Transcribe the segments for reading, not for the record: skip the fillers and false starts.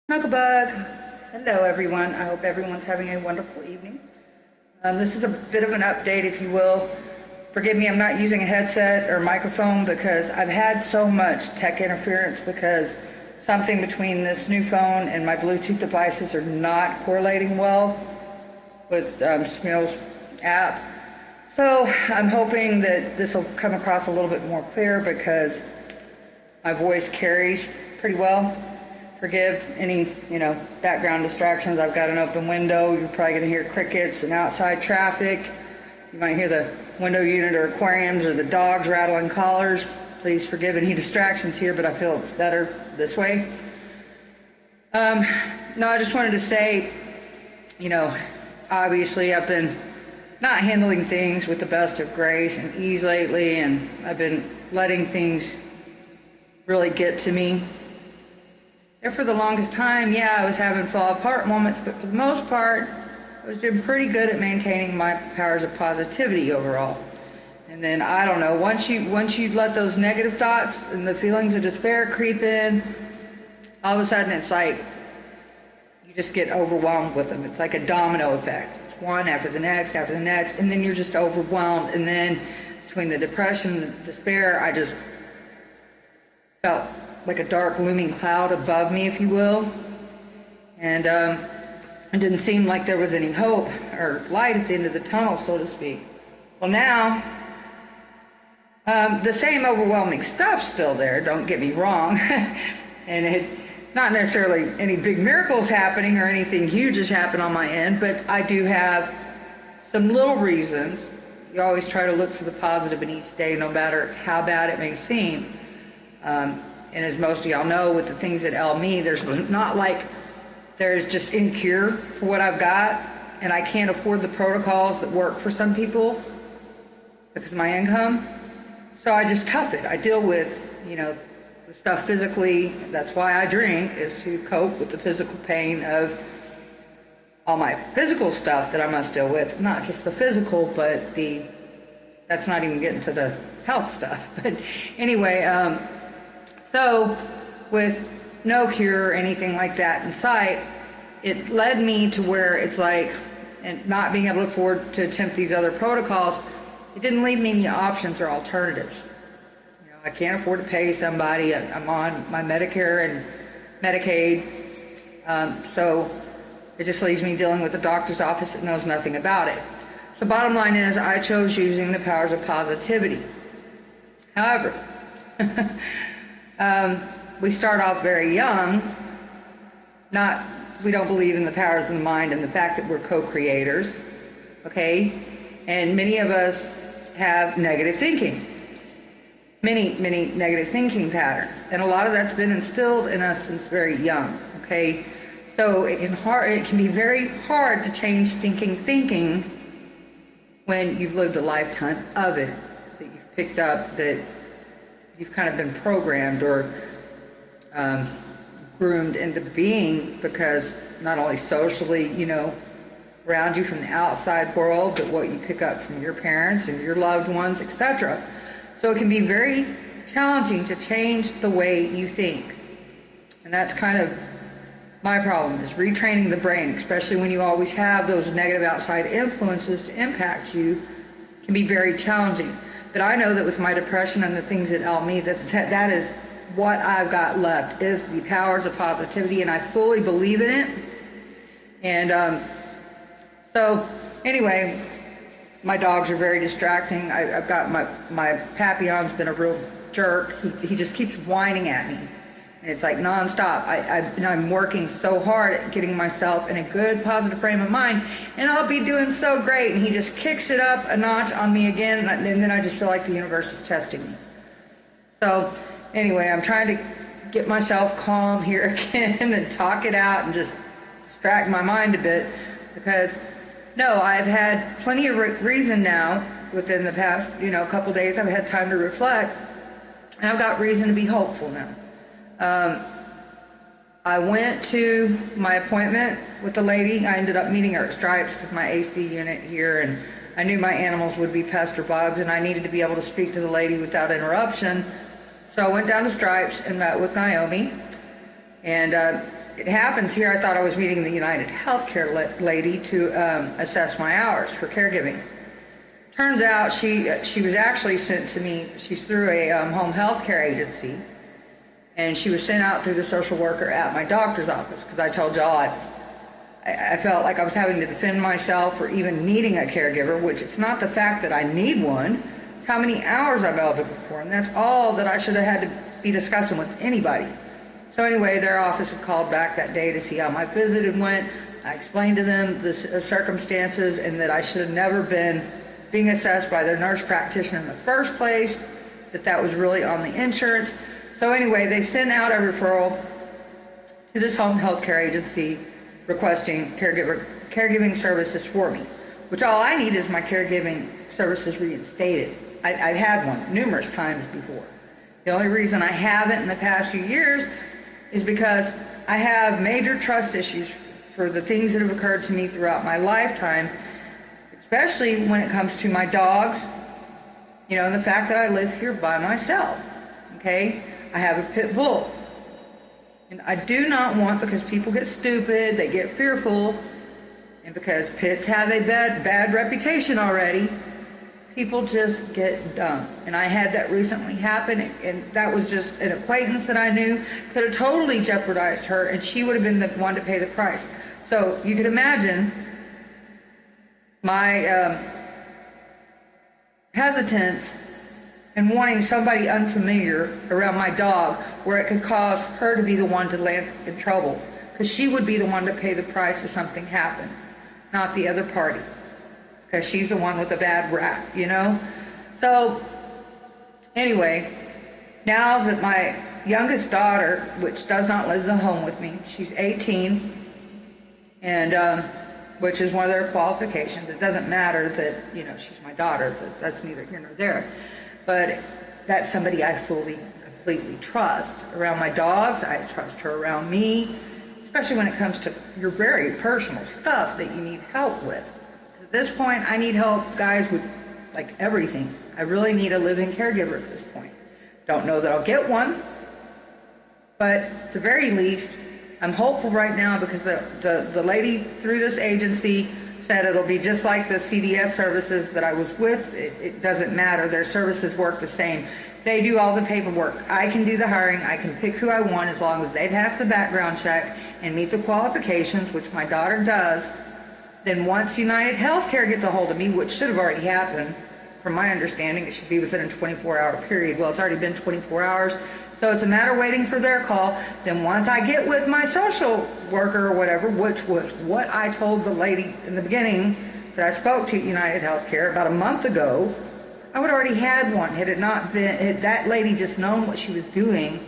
Snuggle. Hello everyone. I hope everyone's having a wonderful evening. This is a bit of an update, if you will. Forgive me, I'm not using a headset or microphone because I've had so much tech interference because something between this new phone and my Bluetooth devices are not correlating well with Smill's app. So I'm hoping that this will come across a little bit more clear because my voice carries pretty well. Forgive any, background distractions. I've got an open window. You're probably going to hear crickets and outside traffic. You might hear the window unit or aquariums or the dogs rattling collars. Please forgive any distractions here, but I feel it's better this way. No, I just wanted to say, obviously I've been not handling things with the best of grace and ease lately, and I've been letting things really get to me. And for the longest time, I was having fall apart moments, but for the most part, I was doing pretty good at maintaining my powers of positivity overall. And then, I don't know, once you let those negative thoughts and the feelings of despair creep in, all of a sudden it's like you just get overwhelmed with them. It's like a domino effect. It's one after the next, and then you're just overwhelmed. And then between the depression and the despair, I just felt like a dark looming cloud above me, if you will. And it didn't seem like there was any hope or light at the end of the tunnel, so to speak. Well, now, the same overwhelming stuff's still there, don't get me wrong. And not necessarily any big miracles happening or anything huge has happened on my end, but I do have some little reasons. You always try to look for the positive in each day, no matter how bad it may seem. And as most of y'all know, with the things that ail me, there's not like there's just any cure for what I've got, and I can't afford the protocols that work for some people because of my income. So I just tough it. I deal with, the stuff physically. That's why I drink, is to cope with the physical pain of all my physical stuff that I must deal with. Not just the physical, but that's not even getting to the health stuff. But anyway, so with no cure or anything like that in sight, it led me to where it's like, and not being able to afford to attempt these other protocols, it didn't leave me any options or alternatives. I can't afford to pay somebody. I'm on my Medicare and Medicaid, so it just leaves me dealing with the doctor's office that knows nothing about it. So bottom line is, I chose using the powers of positivity. However, we start off very young. We don't believe in the powers of the mind and the fact that we're co-creators, okay? And many of us have negative thinking. Many negative thinking patterns. And a lot of that's been instilled in us since very young, okay? So it can be very hard to change stinking thinking when you've lived a lifetime of it, that you've picked up, that you've kind of been programmed or groomed into being, because not only socially, around you from the outside world, but what you pick up from your parents and your loved ones, etc. So it can be very challenging to change the way you think. And that's kind of my problem, is retraining the brain, especially when you always have those negative outside influences to impact you, can be very challenging. But I know that with my depression and the things that ail me, that is what I've got left, is the powers of positivity, and I fully believe in it. And so anyway, my dogs are very distracting. I've got my Pappy on's been a real jerk. He just keeps whining at me, and it's like nonstop. I'm working so hard at getting myself in a good, positive frame of mind, and I'll be doing so great, and he just kicks it up a notch on me again, and then I just feel like the universe is testing me. So anyway, I'm trying to get myself calm here again and talk it out and just distract my mind a bit, because no, I've had plenty of reason now within the past, couple days. I've had time to reflect, and I've got reason to be hopeful now. I went to my appointment with the lady. I ended up meeting her at Stripes because my AC unit here, and I knew my animals would be pest or bugs, and I needed to be able to speak to the lady without interruption. So I went down to Stripes and met with Naomi, and it happens here, I thought I was meeting the United Healthcare lady to assess my hours for caregiving. Turns out she was actually sent to me, she's through a home health care agency, and she was sent out through the social worker at my doctor's office, because I told y'all I felt like I was having to defend myself for even needing a caregiver, which it's not the fact that I need one, it's how many hours I'm eligible for, and that's all that I should have had to be discussing with anybody. So anyway, their office had called back that day to see how my visit went. I explained to them the circumstances and that I should have never been being assessed by their nurse practitioner in the first place, that was really on the insurance. So anyway, they sent out a referral to this home health care agency requesting caregiving services for me, which all I need is my caregiving services reinstated. I've had one numerous times before. The only reason I haven't in the past few years is because I have major trust issues for the things that have occurred to me throughout my lifetime, especially when it comes to my dogs, and the fact that I live here by myself, okay? I have a pit bull. And I do not want, because people get stupid, they get fearful, and because pits have a bad reputation already, people just get dumb. And I had that recently happen, and that was just an acquaintance that I knew could have totally jeopardized her, and she would have been the one to pay the price. So you could imagine my hesitance and wanting somebody unfamiliar around my dog where it could cause her to be the one to land in trouble, because she would be the one to pay the price if something happened, not the other party, because she's the one with a bad rap, So anyway, now that my youngest daughter, which does not live in the home with me, she's 18, and which is one of their qualifications. It doesn't matter that, she's my daughter, that's neither here nor there, but that's somebody I fully, completely trust. Around my dogs, I trust her around me, especially when it comes to your very personal stuff that you need help with. At this point, I need help, guys, with like everything. I really need a living caregiver at this point. Don't know that I'll get one, but at the very least, I'm hopeful right now, because the lady through this agency said it'll be just like the CDS services that I was with. It doesn't matter. Their services work the same. They do all the paperwork. I can do the hiring. I can pick who I want as long as they pass the background check and meet the qualifications, which my daughter does. Then once United Healthcare gets a hold of me, which should have already happened, from my understanding, it should be within a 24-hour period. Well, it's already been 24 hours, so it's a matter of waiting for their call. Then once I get with my social worker or whatever, which was what I told the lady in the beginning that I spoke to United Healthcare about a month ago, I would already had one. Had it not been, had that lady just known what she was doing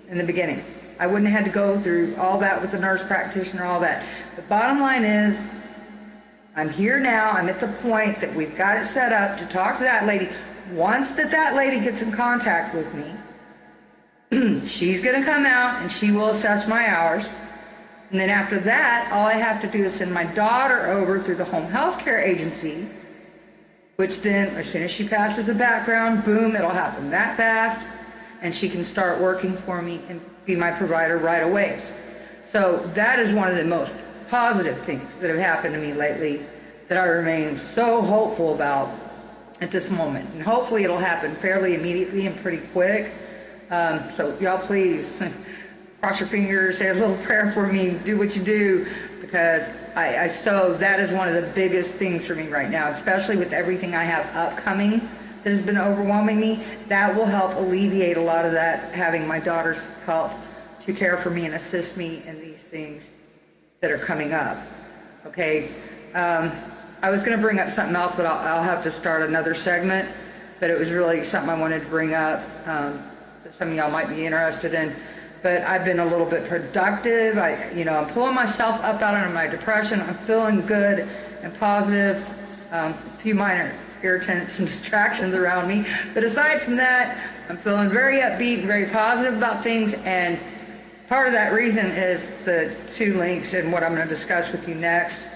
in the beginning, I wouldn't have had to go through all that with the nurse practitioner, all that. The bottom line is, I'm here now. I'm at the point that we've got it set up to talk to that lady. Once that lady gets in contact with me, she's going to come out and she will assess my hours. And then after that, all I have to do is send my daughter over through the home health care agency, which then, as soon as she passes the background, boom, it'll happen that fast, and she can start working for me and be my provider right away. So that is one of the most positive things that have happened to me lately that I remain so hopeful about at this moment. And hopefully it'll happen fairly immediately and pretty quick. So y'all please cross your fingers, say a little prayer for me, do what you do, because so that is one of the biggest things for me right now, especially with everything I have upcoming that has been overwhelming me. That will help alleviate a lot of that, having my daughter's help to care for me and assist me in these things that are coming up. Okay, I was going to bring up something else, but I'll have to start another segment. But it was really something I wanted to bring up that some of y'all might be interested in. But I've been a little bit productive. I'm pulling myself up out of my depression. I'm feeling good and positive. A few minor irritants and distractions around me, but aside from that, I'm feeling very upbeat and very positive about things. And part of that reason is the 2 links and what I'm going to discuss with you next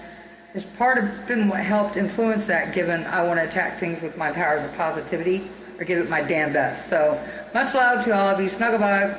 is part of been what helped influence that, given I want to attack things with my powers of positivity or give it my damn best. So much love to all of you. Snuggle bug.